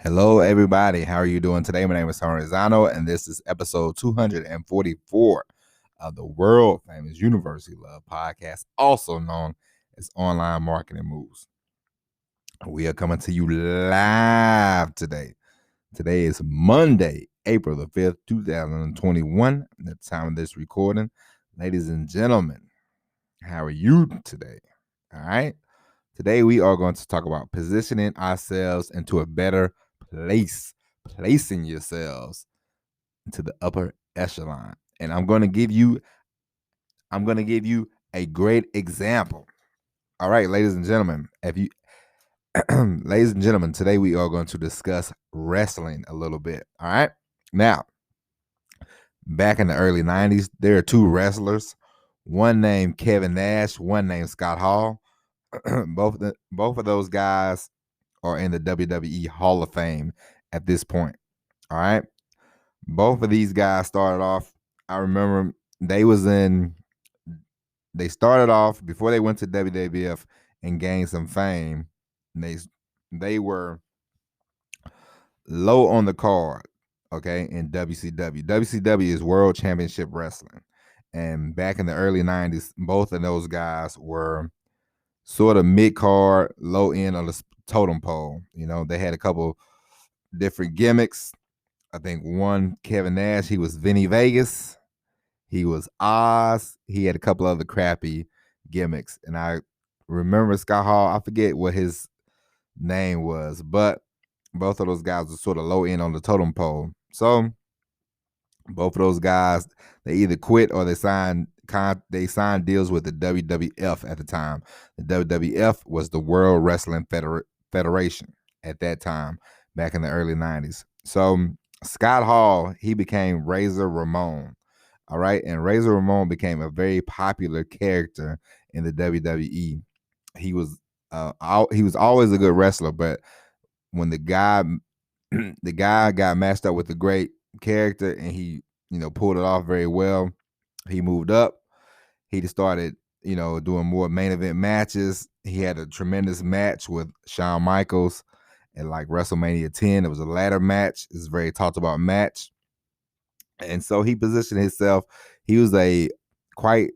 Hello, everybody. How are you doing today? My name is Tony Rizano, and this is episode 244 of the world famous University Love podcast, also known as Online Marketing Moves. We are coming to you live today. Today is Monday, April the 5th, 2021, the time of this recording. Ladies and gentlemen, how are you today? All right. Today, we are going to talk about positioning ourselves into a better place, placing yourselves into the upper echelon. And I'm going to give you a great example. All right, ladies and gentlemen, ladies and gentlemen, today we are going to discuss wrestling a little bit. All right. Now, back in the early 90s, there are two wrestlers, one named Kevin Nash, one named Scott Hall. both of those guys are in the WWE Hall of Fame at this point. All right. Both of these guys started off, I remember they started off before they went to WWF and gained some fame. They were low on the card, okay, in WCW. WCW is World Championship Wrestling. And back in the early 90s, both of those guys were sort of mid-card, low end on the totem pole. You know, they had a couple different gimmicks. I think one, Kevin Nash, he was Vinny Vegas. He was Oz. He had a couple other crappy gimmicks. And I remember Scott Hall, I forget what his name was, but both of those guys were sort of low end on the totem pole. So both of those guys, they either quit or they signed deals with the WWF at the time. The WWF was the World Wrestling Federation at that time, back in the early 90s. So Scott Hall, he became Razor Ramon. All right. And Razor Ramon became a very popular character in the WWE. He was always a good wrestler, but when the guy got matched up with a great character and he, pulled it off very well, he moved up. He just started, doing more main event matches. He had a tremendous match with Shawn Michaels at like WrestleMania 10. It was a ladder match. It's a very talked about match. And so he positioned himself. He was a quite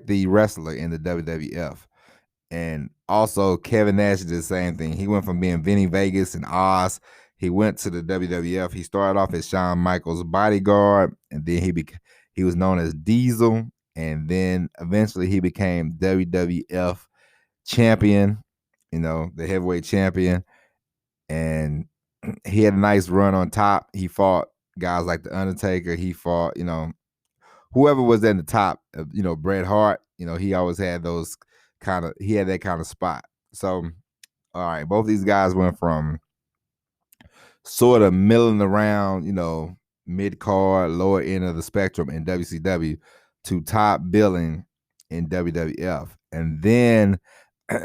the wrestler in the WWF. And also Kevin Nash did the same thing. He went from being Vinny Vegas and Oz. He went to the WWF. He started off as Shawn Michaels' bodyguard, and then he was known as Diesel, and then eventually he became WWF champion, the heavyweight champion. And he had a nice run on top. He fought guys like The Undertaker. He fought, whoever was at the top, Bret Hart, he always had he had that kind of spot. So, all right, both these guys went from sort of milling around, mid-card, lower end of the spectrum in WCW to top billing in WWF. And then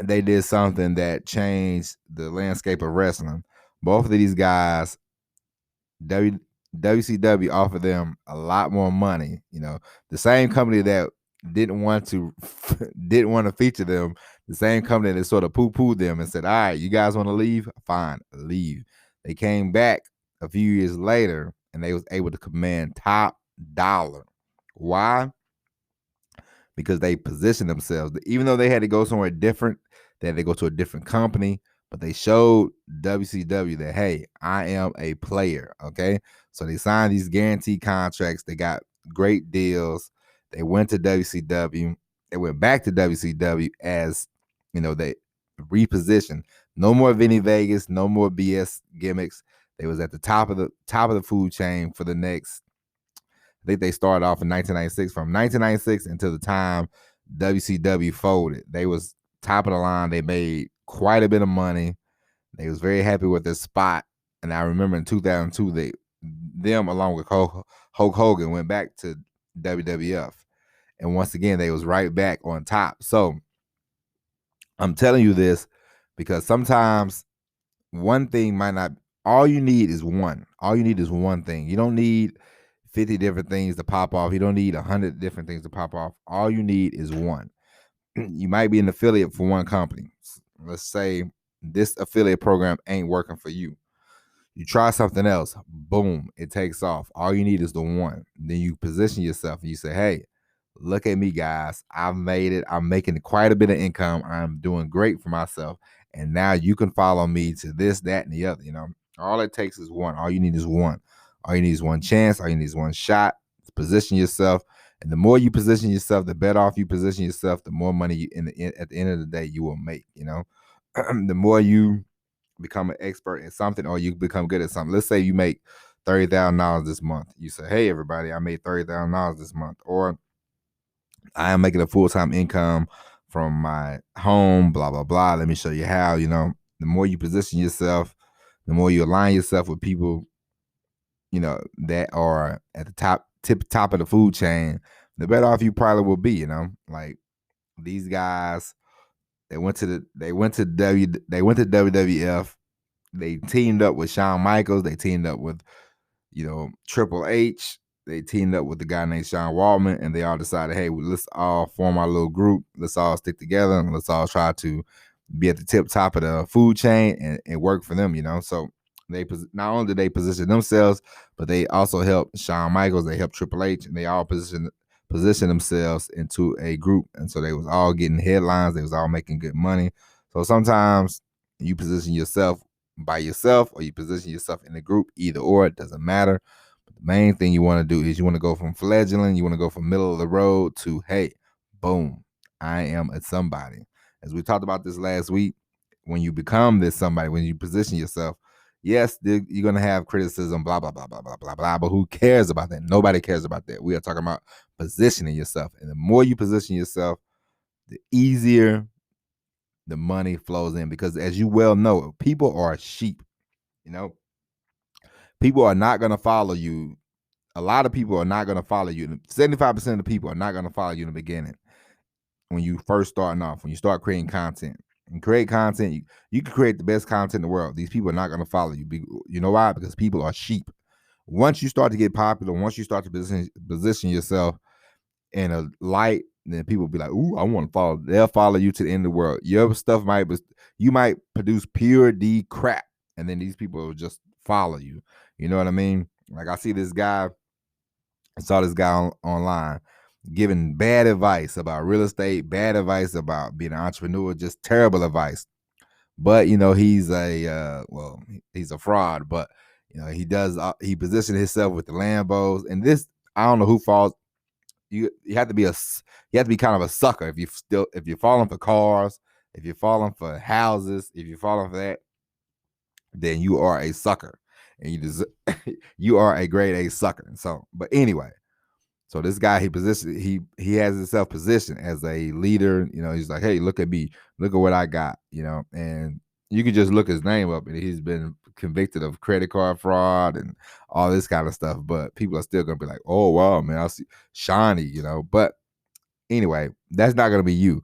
they did something that changed the landscape of wrestling. Both of these guys, WCW offered them a lot more money. The same company that didn't want to feature them, the same company that sort of poo-pooed them and said, all right, you guys want to leave? Fine, leave. They came back a few years later and they was able to command top dollar. Why? Because they positioned themselves. Even though they had to go somewhere different, they had to go to a different company, but they showed WCW that, hey, I am a player, okay? So they signed these guaranteed contracts. They got great deals. They went to WCW. They went back to WCW as, they repositioned. No more Vinny Vegas, no more BS gimmicks. They was at the top of the food chain for the next, I think they started off in 1996. From 1996 until the time WCW folded, they was top of the line. They made quite a bit of money. They was very happy with their spot. And I remember in 2002, them along with Hulk Hogan went back to WWF. And once again, they was right back on top. So I'm telling you this because sometimes one thing might not, all you need is one. All you need is one thing. You don't need 50 different things to pop off. You don't need 100 different things to pop off. All you need is one. You might be an affiliate for one company. Let's say this affiliate program ain't working for you. You try something else, boom, it takes off. All you need is the one. Then you position yourself and you say, hey, look at me, guys. I've made it. I'm making quite a bit of income. I'm doing great for myself. And now you can follow me to this, that, and the other. All it takes is one. All you need is one. All you need is one chance. All you need is one shot. Position yourself. And the more you position yourself, the better off you position yourself, the more money at the end of the day you will make. The more you become an expert in something or you become good at something. Let's say you make $30,000 this month. You say, hey, everybody, I made $30,000 this month. Or I am making a full-time income from my home, blah, blah, blah. Let me show you how. The more you position yourself, the more you align yourself with people, that are at the top of the food chain, the better off you probably will be, like these guys. They went to WWF. They teamed up with Shawn Michaels. They teamed up with, Triple H. They teamed up with the guy named Sean Waltman, and they all decided, hey, let's all form our little group. Let's all stick together, and let's all try to be at the top of the food chain and work for them, So they not only did they position themselves, but they also helped Shawn Michaels. They helped Triple H, and they all position themselves into a group. And so they was all getting headlines. They was all making good money. So sometimes you position yourself by yourself or you position yourself in a group, either or, it doesn't matter. But the main thing you want to do is you want to go from fledgling, you want to go from middle of the road to, hey, boom, I am a somebody. As we talked about this last week, when you become this somebody, when you position yourself, yes, you're going to have criticism, blah, blah, blah, blah, blah, blah, blah, but who cares about that? Nobody cares about that. We are talking about positioning yourself. And the more you position yourself, the easier the money flows in. Because as you well know, people are sheep. People are not going to follow you. A lot of people are not going to follow you. 75% of the people are not going to follow you in the beginning when you first starting off, when you start creating content. And create content, you can create the best content in the world. These people are not going to follow you. You know why? Because people are sheep. Once you start to get popular, once you start to position yourself in a light, then people will be like, ooh, I want to follow. They'll follow you to the end of the world. Your stuff you might produce pure D crap, and then these people will just follow you. You know what I mean? Like I saw this guy online giving bad advice about real estate, bad advice about being an entrepreneur, just terrible advice. But he's he's a fraud. But he positioned himself with the Lambos, and this, I don't know who falls. You have to be kind of a sucker if you're falling for cars, if you're falling for houses, if you're falling for that, then you are a sucker, and you are a grade A sucker. So, but anyway. So this guy, he has himself positioned as a leader. He's like, hey, look at me, look at what I got. And you can just look his name up, and he's been convicted of credit card fraud and all this kind of stuff. But people are still gonna be like, oh wow, man, I see shiny, But anyway, that's not gonna be you.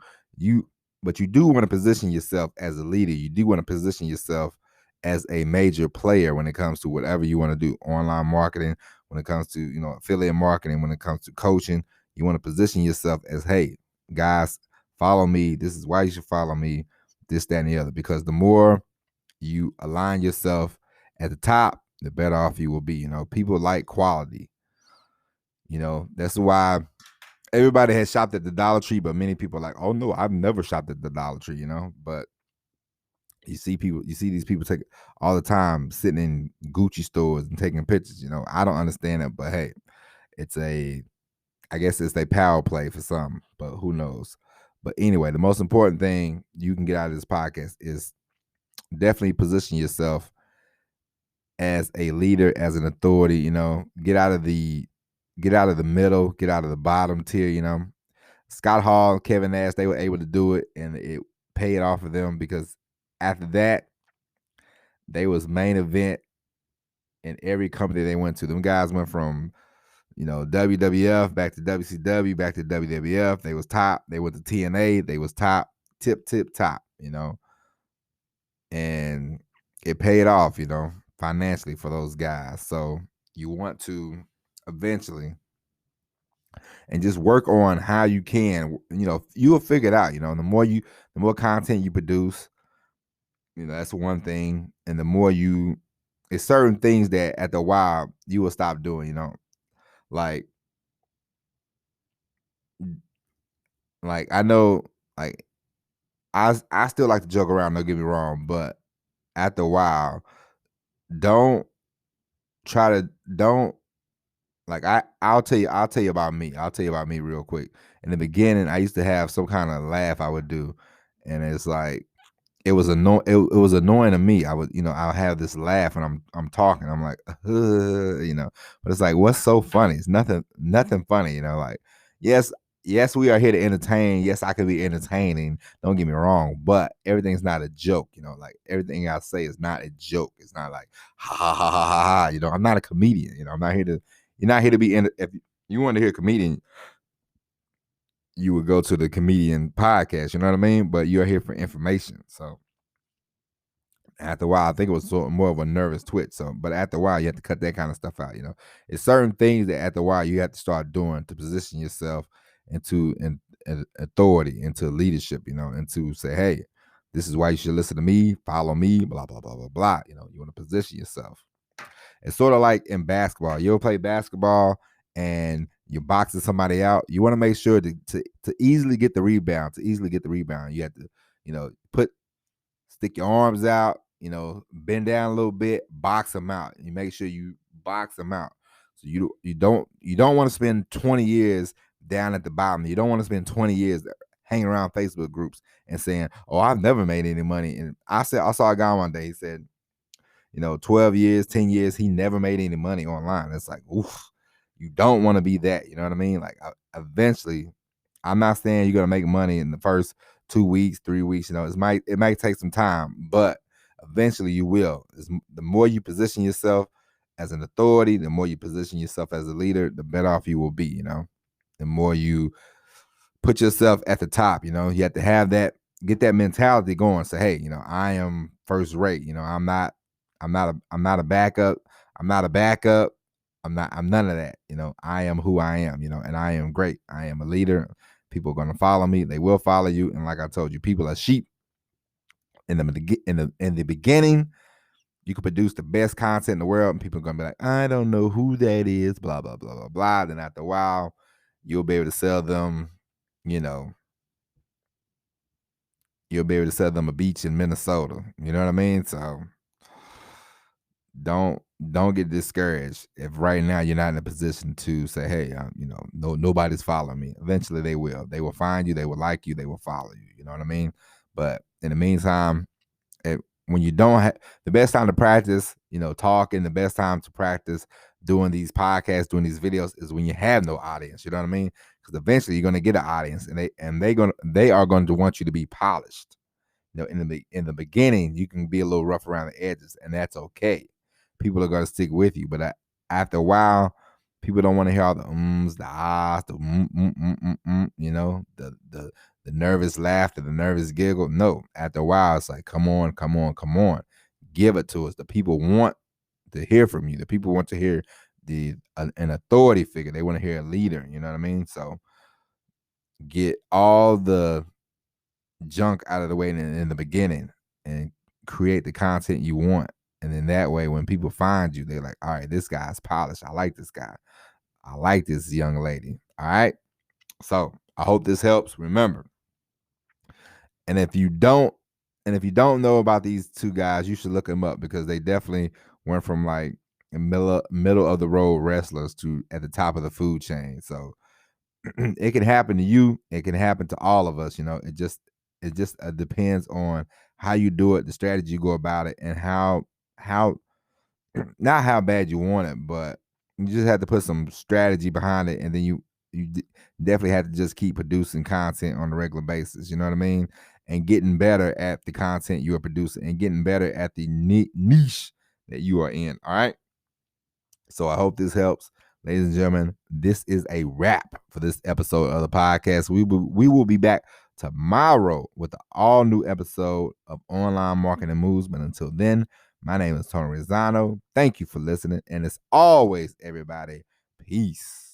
But you do want to position yourself as a leader. You do want to position yourself as a major player when it comes to whatever you want to do, online marketing, when it comes to, affiliate marketing, when it comes to coaching. You want to position yourself as, hey, guys, follow me. This is why you should follow me, this, that, and the other. Because the more you align yourself at the top, the better off you will be. People like quality. That's why everybody has shopped at the Dollar Tree, but many people are like, oh no, I've never shopped at the Dollar Tree, But you see these people take all the time sitting in Gucci stores and taking pictures. I don't understand it, but hey, I guess it's a power play for some, but who knows? But anyway, the most important thing you can get out of this podcast is definitely position yourself as a leader, as an authority. Get out of the middle, get out of the bottom tier. Scott Hall, Kevin Nash, they were able to do it, and it paid off for them because after that, they was main event in every company they went to. Them guys went from, WWF back to WCW, back to WWF. They was top. They went to TNA. They was top, tip, top, and it paid off, financially for those guys. So you want to eventually and just work on how you can, you will figure it out. The more content you produce, That's one thing. And the more it's certain things that at the while you will stop doing, like I know, like I still like to joke around, don't get me wrong, but after a while, don't try to don't like I'll tell you about me. I'll tell you about me real quick. In the beginning, I used to have some kind of laugh I would do, and it's like it was annoying to me. I would, I'll have this laugh and I'm talking. I'm like, but it's like, what's so funny? It's nothing funny, like, yes, yes, we are here to entertain. Yes, I could be entertaining. Don't get me wrong, but everything's not a joke, like everything I say is not a joke. It's not like ha ha ha ha ha ha. I'm not a comedian. I'm not here to you're not here to be in if you want to hear a comedian, you would go to the comedian podcast, you know what I mean? But you're here for information. So after a while, I think it was sort of more of a nervous twitch. So, but after a while, you have to cut that kind of stuff out. It's certain things that after a while you have to start doing to position yourself into an authority, into leadership. And to say, hey, this is why you should listen to me, follow me, blah blah blah blah blah. You want to position yourself. It's sort of like in basketball. You ever play basketball and you're boxing somebody out? You want to make sure to easily get the rebound. To easily get the rebound, you have to, stick your arms out. Bend down a little bit, box them out. You make sure you box them out. So you don't want to spend 20 years down at the bottom. You don't want to spend 20 years hanging around Facebook groups and saying, "Oh, I've never made any money." And I saw a guy one day. He said, 12 years, 10 years, he never made any money online. It's like, oof, you don't want to be that. You know what I mean? Like, eventually, I'm not saying you're gonna make money in the first 2 weeks, 3 weeks. It might take some time, but eventually you will. The more you position yourself as an authority, the more you position yourself as a leader, the better off you will be. The more you put yourself at the top. You have to have that, get that mentality going. Say, hey, I am first rate. I'm not a backup. I'm not a backup. I'm none of that. I am who I am, and I am great. I am a leader. People are going to follow me. They will follow you. And like I told you, people are sheep. In the beginning, you can produce the best content in the world, and people are going to be like, I don't know who that is, blah, blah, blah, blah, blah. Then after a while, you'll be able to sell them, you'll be able to sell them a beach in Minnesota. You know what I mean? So don't get discouraged if right now you're not in a position to say, hey, nobody's following me. Eventually they will find you, they will like you, they will follow you. You know what I mean? But in the meantime, when you don't have the best time to practice, talking, the best time to practice doing these podcasts, doing these videos is when you have no audience. You know what I mean? Because eventually you're going to get an audience, and they are going to want you to be polished. In the beginning, you can be a little rough around the edges, and that's okay. People are going to stick with you, but after a while, people don't want to hear all the ums, the ahs, the the nervous laughter, the nervous giggle. No, after a while, it's like, come on, come on, come on, give it to us. The people want to hear from you. The people want to hear an authority figure. They want to hear a leader. You know what I mean? So get all the junk out of the way in the beginning and create the content you want. And then that way, when people find you, they're like, all right, this guy's polished. I like this guy. I like this young lady. All right. So I hope this helps. Remember, and if you don't know about these two guys, you should look them up, because they definitely went from like middle of the road wrestlers to at the top of the food chain. So it can happen to you. It can happen to all of us. It just depends on how you do it, the strategy you go about it, and how not how bad you want it, but you just have to put some strategy behind it, and then you definitely have to just keep producing content on a regular basis. You know what I mean? And getting better at the content you are producing, and getting better at the niche that you are in. All right. So I hope this helps. Ladies and gentlemen, this is a wrap for this episode of the podcast. We will be back tomorrow with an all new episode of Online Marketing Moves. But until then, my name is Tony Rizzano. Thank you for listening. And as always, everybody, peace.